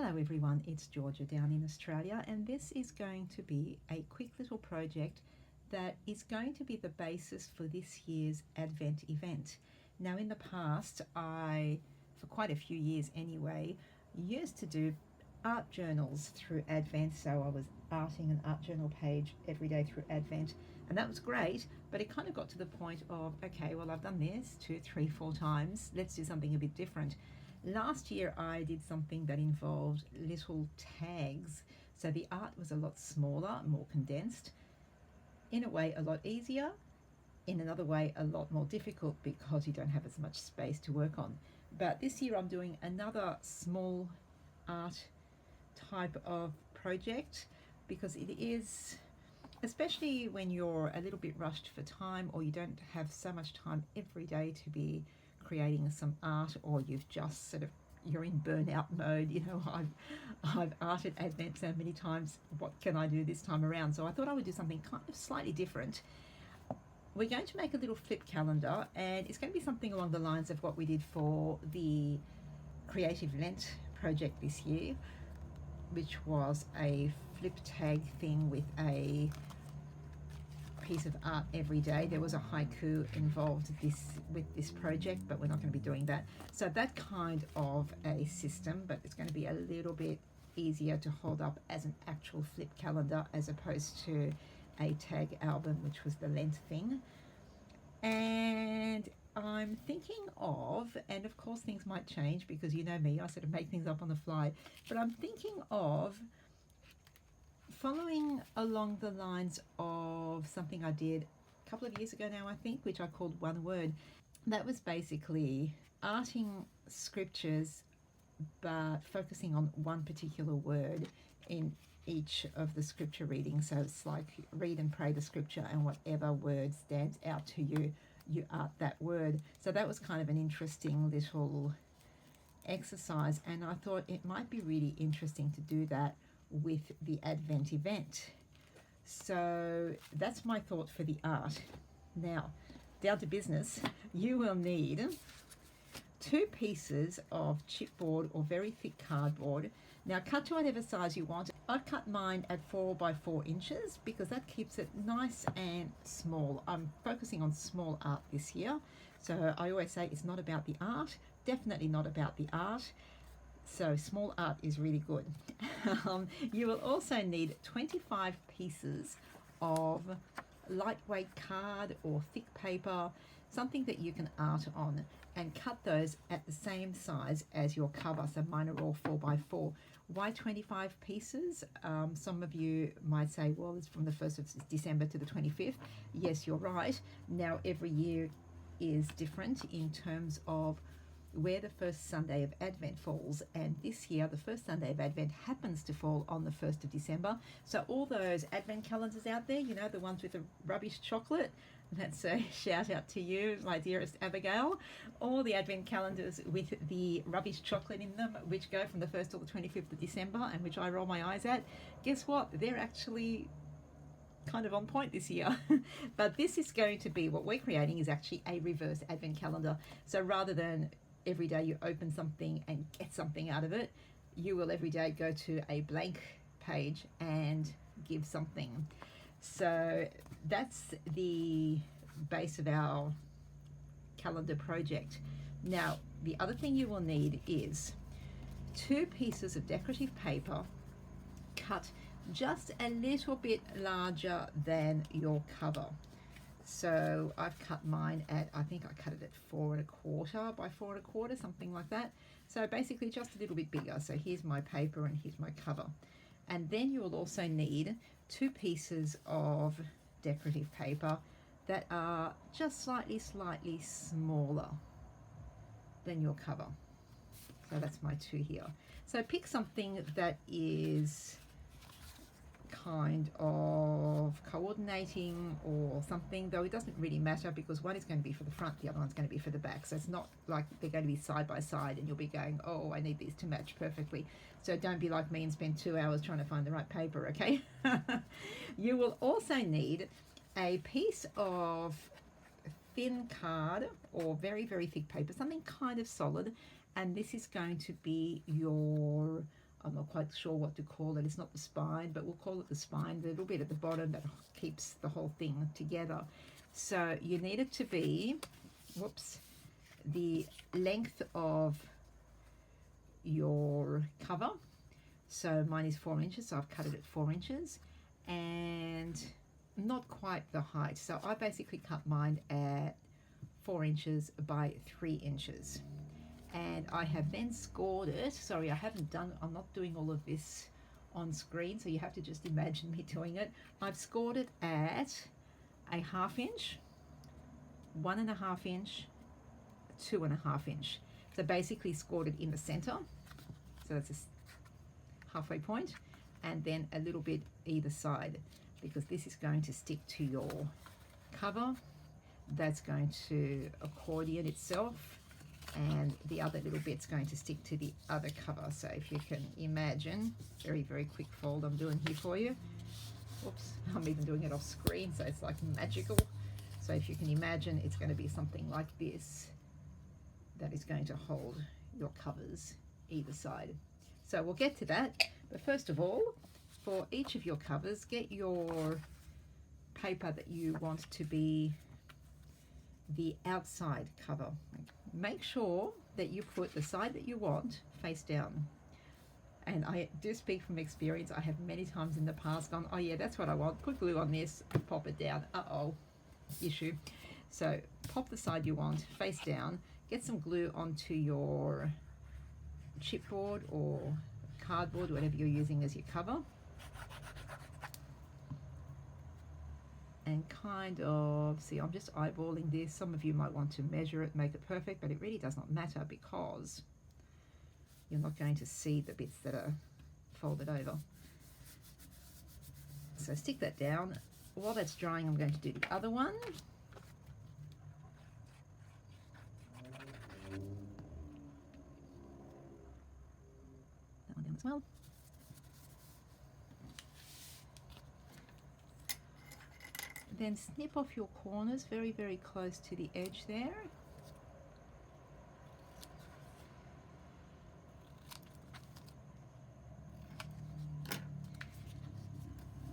Hello everyone, it's Georgia down in Australia, and this is going to be a quick little project that is going to be the basis for this year's Advent event. Now in the past, for quite a few years anyway, used to do art journals through Advent, so I was arting an art journal page every day through Advent, and that was great, but it kind of got to the point of, okay, well I've done this 2, 3, 4 times, let's do something a bit different. Last year I did something that involved little tags, so the art was a lot smaller, more condensed, in a way a lot easier, in another way a lot more difficult because you don't have as much space to work on. But this year I'm doing another small art type of project because it is, especially when you're a little bit rushed for time or you don't have so much time every day to be creating some art, or you've just you're in burnout mode. I've arted Advent so many times, what can I do this time around? So I thought I would do something kind of slightly different. We're going to make a little flip calendar, and it's going to be something along the lines of what we did for the Creative Lent project this year, which was a flip tag thing with a piece of art every day. There was a haiku involved with this project, but we're not going to be doing that. So that kind of a system, but it's going to be a little bit easier to hold up as an actual flip calendar as opposed to a tag album, which was the Lent thing. And I'm thinking of, and of course things might change because you know me, I sort of make things up on the fly, but I'm thinking of following along the lines of something I did a couple of years ago now, I think, which I called One Word. That was basically arting scriptures but focusing on one particular word in each of the scripture readings. So it's like read and pray the scripture, and whatever word stands out to you, you art that word. So that was kind of an interesting little exercise, and I thought it might be really interesting to do that with the Advent event. So that's my thought for the art. Now, down to business. You will need 2 pieces of chipboard or very thick cardboard. Now cut to whatever size you want. I've cut mine at 4 by 4 inches because that keeps it nice and small. I'm focusing on small art this year. So I always say it's not about the art, definitely not about the art. So small art is really good. You will also need 25 pieces of lightweight card or thick paper, something that you can art on, and cut those at the same size as your cover. So mine are all 4 by 4. Why 25 pieces? Some of you might say, well, it's from the 1st of December to the 25th. Yes, you're right. Now every year is different in terms of where the first Sunday of Advent falls, and this year the first Sunday of Advent happens to fall on the 1st of December. So all those Advent calendars out there, you know, the ones with the rubbish chocolate, that's a shout out to you, my dearest Abigail. All the Advent calendars with the rubbish chocolate in them, which go from the 1st to the 25th of December and which I roll my eyes at, guess what? They're actually kind of on point this year. But this is going to be, what we're creating is actually a reverse Advent calendar. So rather than every day you open something and get something out of it, you will every day go to a blank page and give something. So that's the base of our calendar project. Now, the other thing you will need is 2 pieces of decorative paper cut just a little bit larger than your cover. So I've cut mine at, I think I cut it at 4 1/4 by 4 1/4, something like that. So basically just a little bit bigger. So here's my paper and here's my cover. And then you will also need 2 pieces of decorative paper that are just slightly smaller than your cover. So that's my 2 here. So pick something that is kind of coordinating or something, though it doesn't really matter because one is going to be for the front, the other one's going to be for the back. So it's not like they're going to be side by side and you'll be going, oh, I need these to match perfectly. So don't be like me and spend 2 hours trying to find the right paper, okay? You will also need a piece of thin card or very thick paper, something kind of solid, and this is going to be your I'm not quite sure what to call it. It's not the spine, but we'll call it the spine. The little bit at the bottom that keeps the whole thing together. So you need it to be, whoops, the length of your cover. So mine is 4 inches, so I've cut it at 4 inches, and not quite the height. So I basically cut mine at 4 inches by 3 inches. And I have then scored it. Sorry, I'm not doing all of this on screen, so you have to just imagine me doing it. I've scored it at a 1/2 inch, 1.5 inch, 2.5 inch. So basically scored it in the center. So that's a halfway point, and then a little bit either side, because this is going to stick to your cover. That's going to accordion itself, and the other little bit's going to stick to the other cover. So if you can imagine, very, very quick fold I'm doing here for you. Oops, I'm even doing it off screen, so it's like magical. So if you can imagine, it's going to be something like this that is going to hold your covers either side. So we'll get to that, but first of all, for each of your covers, get your paper that you want to be the outside cover. Make sure that you put the side that you want face down. And I do speak from experience. I have many times in the past gone, oh yeah, that's what I want. Put glue on this, pop it down. Uh-oh, issue. So pop the side you want face down. Get some glue onto your chipboard or cardboard, whatever you're using as your cover. And kind of, see, I'm just eyeballing this. Some of you might want to measure it, make it perfect, but it really does not matter because you're not going to see the bits that are folded over. So stick that down. While that's drying, I'm going to do the other one. That one down as well. Then snip off your corners very, very close to the edge there.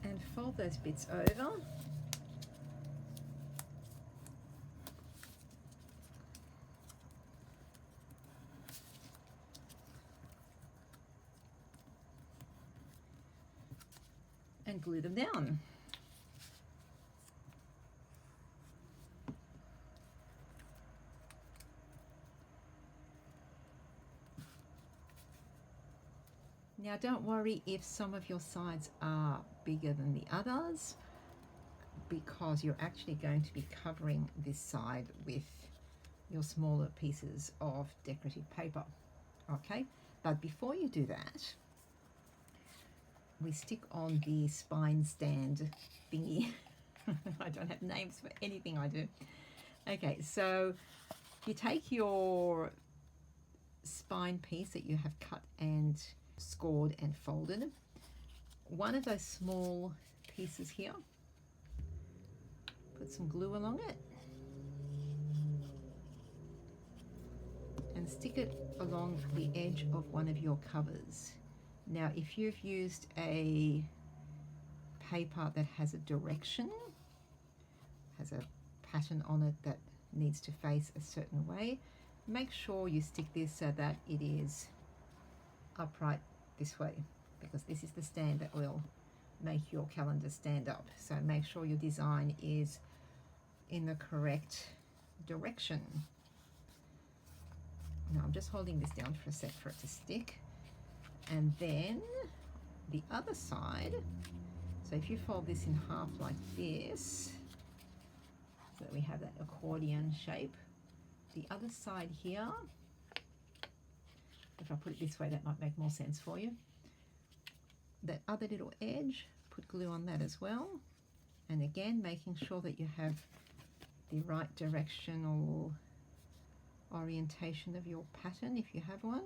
And fold those bits over. And glue them down. Now don't worry if some of your sides are bigger than the others, because you're actually going to be covering this side with your smaller pieces of decorative paper. Okay, but before you do that, we stick on the spine stand thingy. I don't have names for anything I do. Okay, so you take your spine piece that you have cut and scored and folded, one of those small pieces here, put some glue along it and stick it along the edge of one of your covers. Now if you've used a paper that has a direction, has a pattern on it that needs to face a certain way, make sure you stick this so that it is upright this way, because this is the stand that will make your calendar stand up. So make sure your design is in the correct direction. Now I'm just holding this down for a sec for it to stick. And then the other side, so if you fold this in half like this, so that we have that accordion shape, the other side here, if I put it this way, that might make more sense for you. That other little edge, put glue on that as well. And again, making sure that you have the right directional orientation of your pattern if you have one.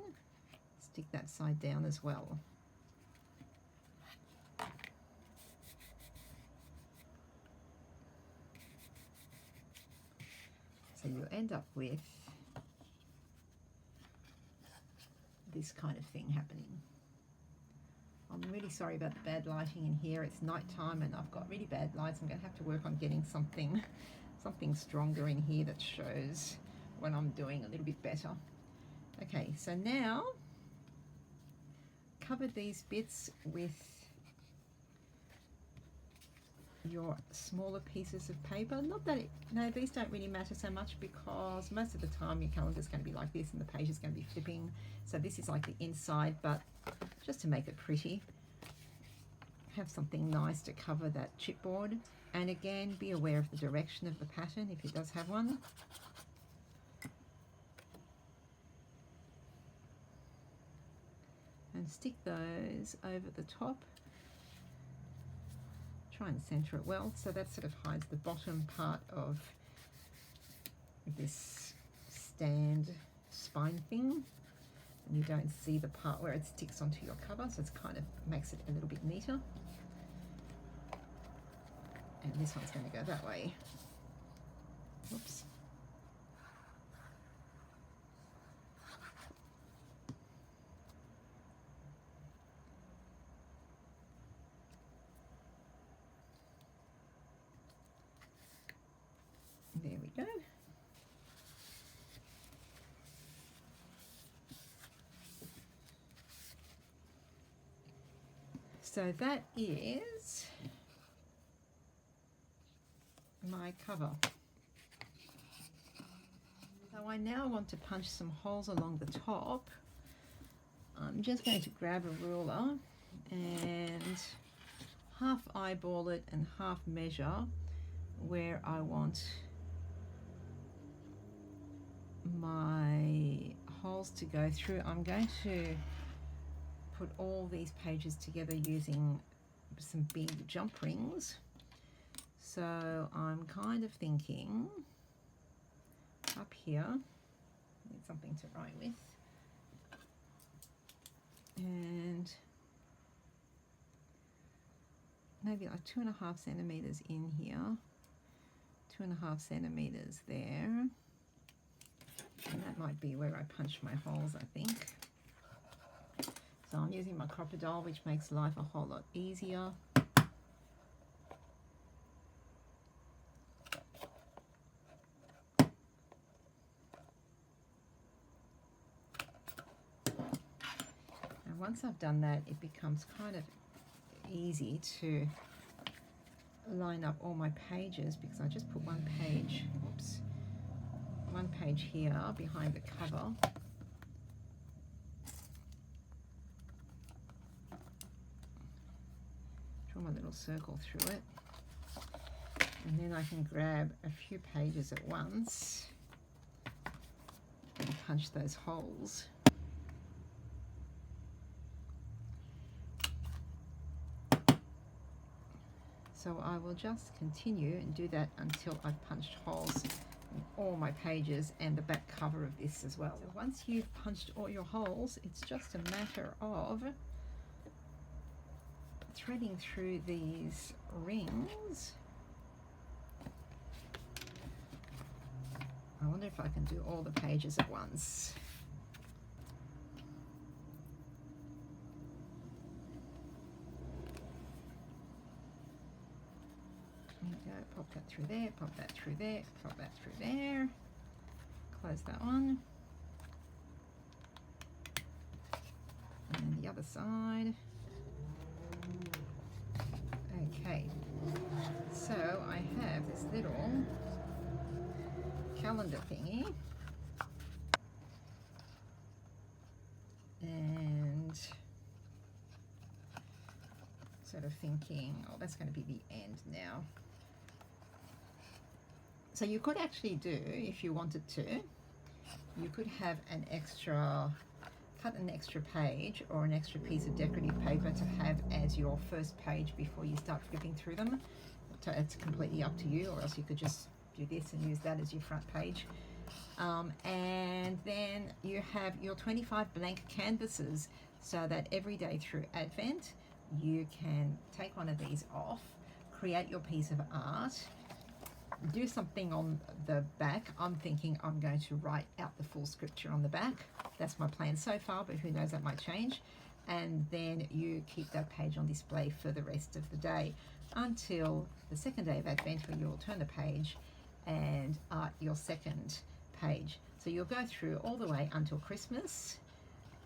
Stick that side down as well. So you end up with this kind of thing happening. I'm really sorry about the bad lighting in here. It's night time and I've got really bad lights. I'm going to have to work on getting something stronger in here that shows what I'm doing a little bit better. Okay, so now cover these bits with your smaller pieces of paper. Not that no, these don't really matter so much because most of the time your calendar is going to be like this and the page is going to be flipping. So this is like the inside, but just to make it pretty, have something nice to cover that chipboard. And again, be aware of the direction of the pattern if it does have one. And stick those over the top. Try and center it well, so that sort of hides the bottom part of this stand spine thing, and you don't see the part where it sticks onto your cover, so it's kind of makes it a little bit neater. And this one's going to go that way. Whoops. There we go. So that is my cover. So I now want to punch some holes along the top. I'm just going to grab a ruler and half eyeball it and half measure where I want my holes to go through. I'm going to put all these pages together using some big jump rings. So I'm kind of thinking up here, need something to write with, and maybe like 2.5 centimeters in here, 2.5 centimeters there, and that might be where I punch my holes, I think. So I'm using my Crop-A-Dile, which makes life a whole lot easier. And once I've done that, it becomes kind of easy to line up all my pages, because I just put one page, oops, one page here behind the cover. Draw my little circle through it, and then I can grab a few pages at once and punch those holes. So I will just continue and do that until I've punched holes in all my pages and the back cover of this as well. So once you've punched all your holes, it's just a matter of threading through these rings. I wonder if I can do all the pages at once. There you go, pop that through there, pop that through there, pop that through there. Close that one. And then the other side. Okay, so I have this little calendar thingy, and sort of thinking, oh, that's going to be the end now. So you could actually do, if you wanted to, you could have an extra, cut an extra page or an extra piece of decorative paper to have as your first page before you start flipping through them. So it's completely up to you, or else you could just do this and use that as your front page. And then you have your 25 blank canvases, so that every day through Advent you can take one of these off, create your piece of art, do something on the back. I'm thinking I'm going to write out the full scripture on the back. That's my plan so far, but who knows, that might change. and then you keep that page on display for the rest of the day until the second day of Advent, when you'll turn the page and art your second page. So you'll go through all the way until Christmas,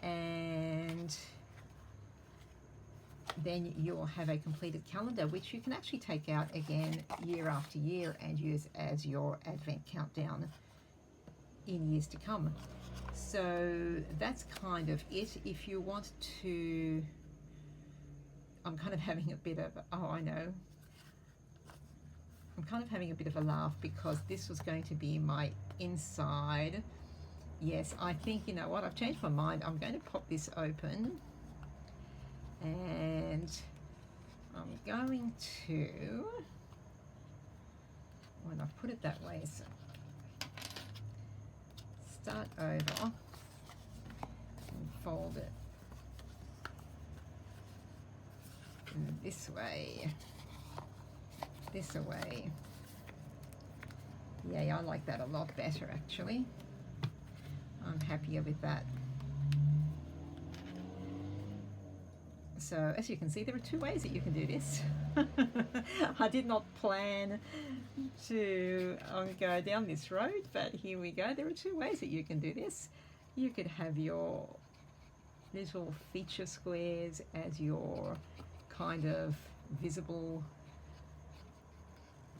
and then you'll have a completed calendar, which you can actually take out again year after year and use as your Advent countdown in years to come. So that's kind of it. If you want to, I'm kind of having a bit of, oh, I know, I'm kind of having a bit of a laugh because this was going to be my inside. Yes, I think, you know what, I've changed my mind. I'm going to pop this open, and I'm going to, when I've put it that way, so start over and fold it this way, this away. Yeah, I like that a lot better actually. I'm happier with that. So as you can see, there are two ways that you can do this. I did not plan to go down this road, but here we go. There are two ways that you can do this. You could have your little feature squares as your kind of visible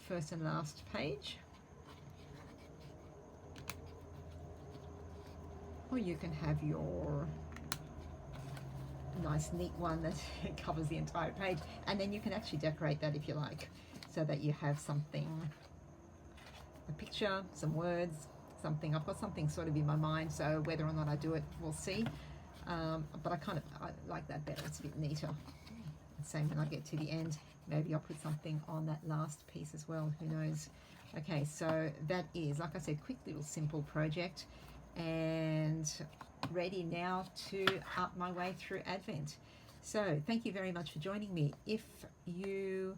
first and last page, or you can have your nice neat one that covers the entire page, and then you can actually decorate that if you like, so that you have something, a picture, some words, something. I've got something sort of in my mind, so whether or not I do it, we'll see. But I like that better. It's a bit neater. Same when I get to the end, maybe I'll put something on that last piece as well, who knows. Okay, so that is, like I said, quick little simple project, and ready now to up my way through Advent. So thank you very much for joining me. If you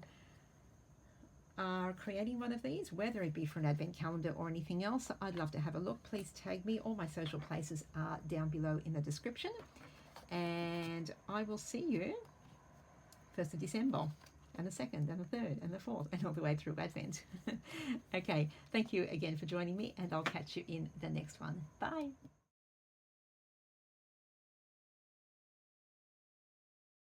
are creating one of these, whether it be for an Advent calendar or anything else, I'd love to have a look. Please tag me. All my social places are down below in the description, and I will see you 1st of December, and the 2nd, and the 3rd, and the 4th, and all the way through Advent. Okay, thank you again for joining me, and I'll catch you in the next one. Bye.